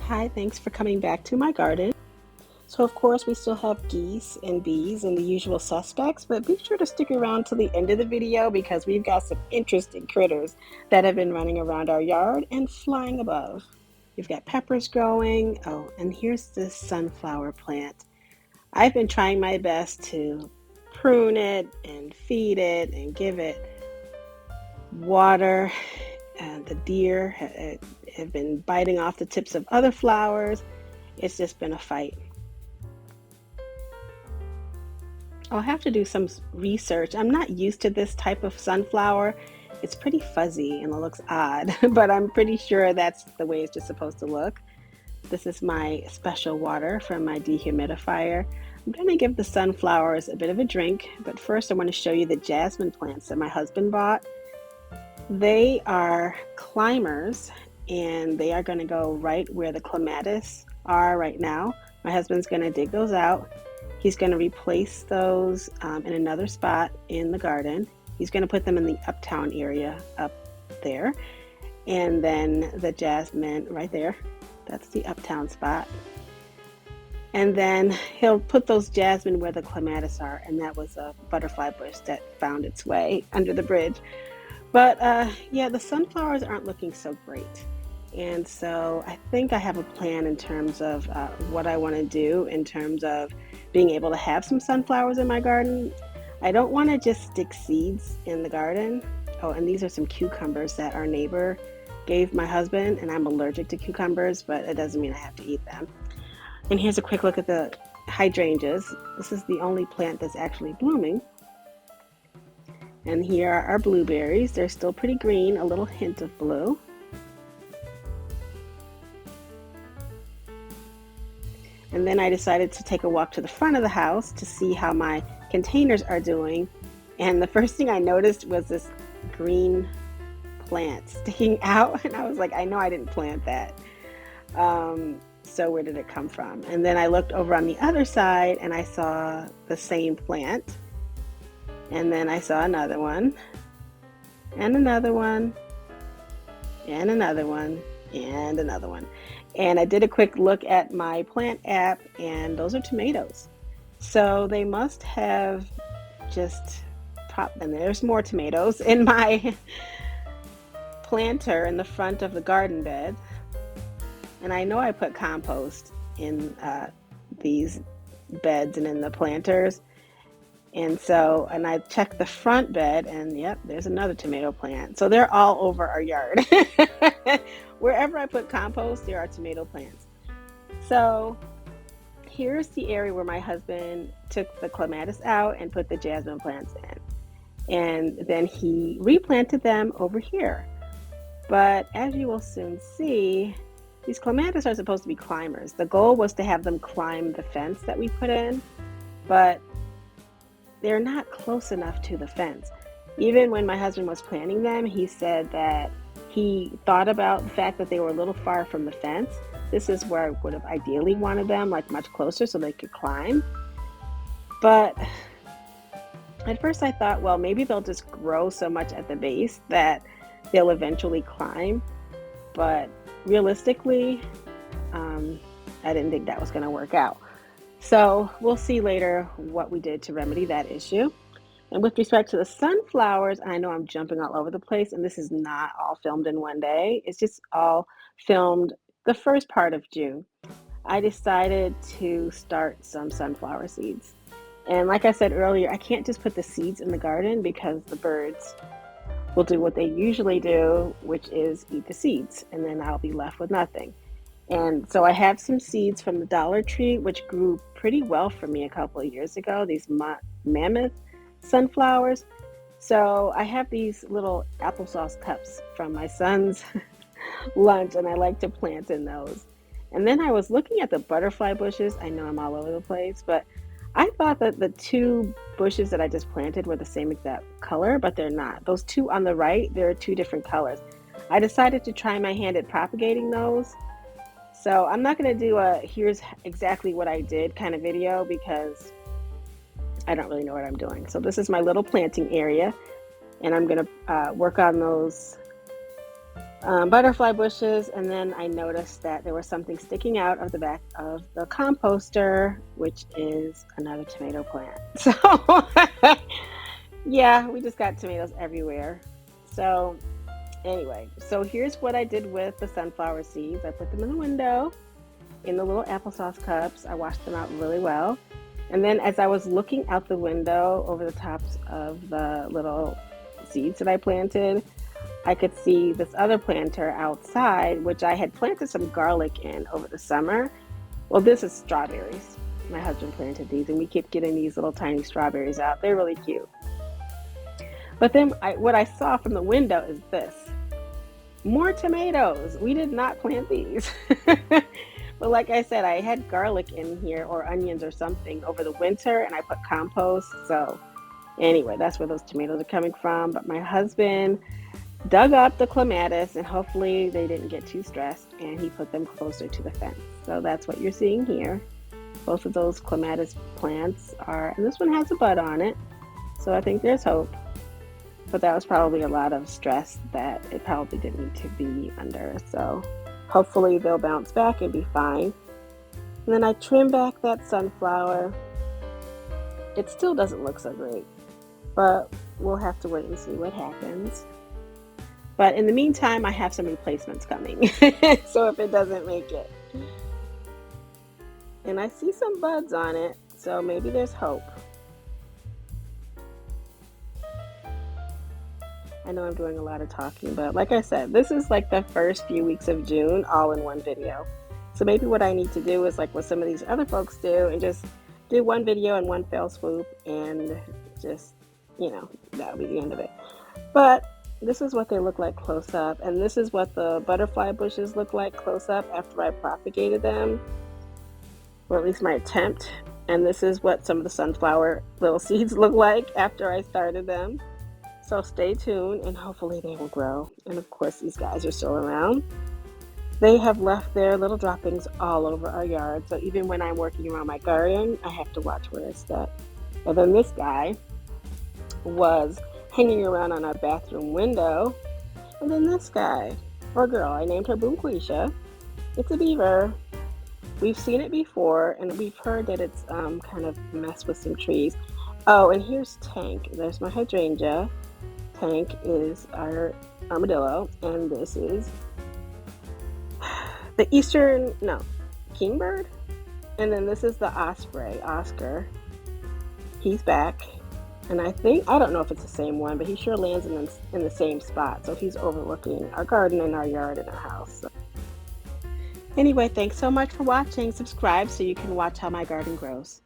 Hi, thanks for coming back to my garden. So of course we still have geese and bees and the usual suspects, but be sure to stick around to the end of the video because we've got some interesting critters that have been running around our yard and flying above. We've got peppers growing. Oh, and here's this sunflower plant. I've been trying my best to prune it and feed it and give it water, and the deer have been biting off the tips of other flowers. It's just been a fight. I'll have to do some research. I'm not used to this type of sunflower. It's pretty fuzzy and it looks odd, but I'm pretty sure that's the way it's just supposed to look. This is my special water from my dehumidifier. I'm going to give the sunflowers a bit of a drink, but first I want to show you the jasmine plants that my husband bought. They are climbers and they are going to go right where the clematis are right now. My husband's going to dig those out. He's going to replace those in another spot in the garden. He's going to put them in the uptown area up there. And then the jasmine right there, that's the uptown spot. And then he'll put those jasmine where the clematis are, and that was a butterfly bush that found its way under the bridge. But yeah, the sunflowers aren't looking so great. And so I think I have a plan in terms of what I want to do in terms of being able to have some sunflowers in my garden. I don't want to just stick seeds in the garden. Oh, and these are some cucumbers that our neighbor gave my husband, and I'm allergic to cucumbers, but it doesn't mean I have to eat them. And here's a quick look at the hydrangeas. This is the only plant that's actually blooming. And here are our blueberries. They're still pretty green, a little hint of blue. And then I decided to take a walk to the front of the house to see how my containers are doing. And the first thing I noticed was this green plant sticking out. And I was like, I know I didn't plant that. So where did it come from? And then I looked over on the other side and I saw the same plant. And then I saw another one, and another one, and another one, and another one. And I did a quick look at my plant app, and those are tomatoes. So they must have just popped, and there's more tomatoes in my planter in the front of the garden bed. And I know I put compost in these beds and in the planters. And I checked the front bed and yep, there's another tomato plant. So they're all over our yard. Wherever I put compost, there are tomato plants. So here's the area where my husband took the clematis out and put the jasmine plants in. And then he replanted them over here. But as you will soon see, these clematis are supposed to be climbers. The goal was to have them climb the fence that we put in, but they're not close enough to the fence. Even when my husband was planting them, he said that he thought about the fact that they were a little far from the fence. This is where I would have ideally wanted them, like much closer so they could climb. But at first I thought, well, maybe they'll just grow so much at the base that they'll eventually climb. But realistically, I didn't think that was going to work out. So we'll see later what we did to remedy that issue. And with respect to the sunflowers, I know I'm jumping all over the place, and this is not all filmed in one day. It's just all filmed the first part of June. I decided to start some sunflower seeds. And like I said earlier, I can't just put the seeds in the garden because the birds will do what they usually do, which is eat the seeds, and then I'll be left with nothing. And so I have some seeds from the Dollar Tree, which grew pretty well for me a couple of years ago, these mammoth sunflowers. So I have these little applesauce cups from my son's lunch, and I like to plant in those. And then I was looking at the butterfly bushes. I know I'm all over the place, but I thought that the two bushes that I just planted were the same exact color, but they're not. Those two on the right, they're two different colors. I decided to try my hand at propagating those. So I'm not going to do a here's exactly what I did kind of video because I don't really know what I'm doing. So this is my little planting area, and I'm going to work on those butterfly bushes, and then I noticed that there was something sticking out of the back of the composter, which is another tomato plant. So yeah, we just got tomatoes everywhere. So anyway, so here's what I did with the sunflower seeds. I put them in the window in the little applesauce cups. I washed them out really well. And then as I was looking out the window over the tops of the little seeds that I planted, I could see this other planter outside, which I had planted some garlic in over the summer. Well, this is strawberries. My husband planted these, and we keep getting these little tiny strawberries out. They're really cute. But then what I saw from the window is this. More tomatoes. We did not plant these. But like I said, I had garlic in here or onions or something over the winter, and I put compost. So anyway, that's where those tomatoes are coming from. But my husband dug up the clematis, and hopefully they didn't get too stressed, and he put them closer to the fence. So that's what you're seeing here. Both of those clematis plants are, and this one has a bud on it. So I think there's hope. But that was probably a lot of stress that it probably didn't need to be under. So hopefully they'll bounce back and be fine. And then I trim back that sunflower. It still doesn't look so great, but we'll have to wait and see what happens. But in the meantime, I have some replacements coming. So if it doesn't make it. And I see some buds on it, so maybe there's hope. I know I'm doing a lot of talking, but like I said, this is like the first few weeks of June all in one video. So maybe what I need to do is like what some of these other folks do and just do one video in one fell swoop and just, that'll be the end of it. But this is what they look like close up, and this is what the butterfly bushes look like close up after I propagated them, or at least my attempt. And this is what some of the sunflower little seeds look like after I started them. So stay tuned and hopefully they will grow. And of course, these guys are still around. They have left their little droppings all over our yard. So even when I'm working around my garden, I have to watch where I step. And then this guy was hanging around on our bathroom window. And then this guy, or girl, I named her Boomquisha. It's a beaver. We've seen it before, and we've heard that it's kind of messed with some trees. Oh, and here's Tank. There's my hydrangea. Tank is our armadillo, and this is the kingbird, and then this is the osprey, Oscar. He's back, and I don't know if it's the same one, but he sure lands in the same spot, so he's overlooking our garden and our yard and our house. So anyway, thanks so much for watching. Subscribe so you can watch how my garden grows.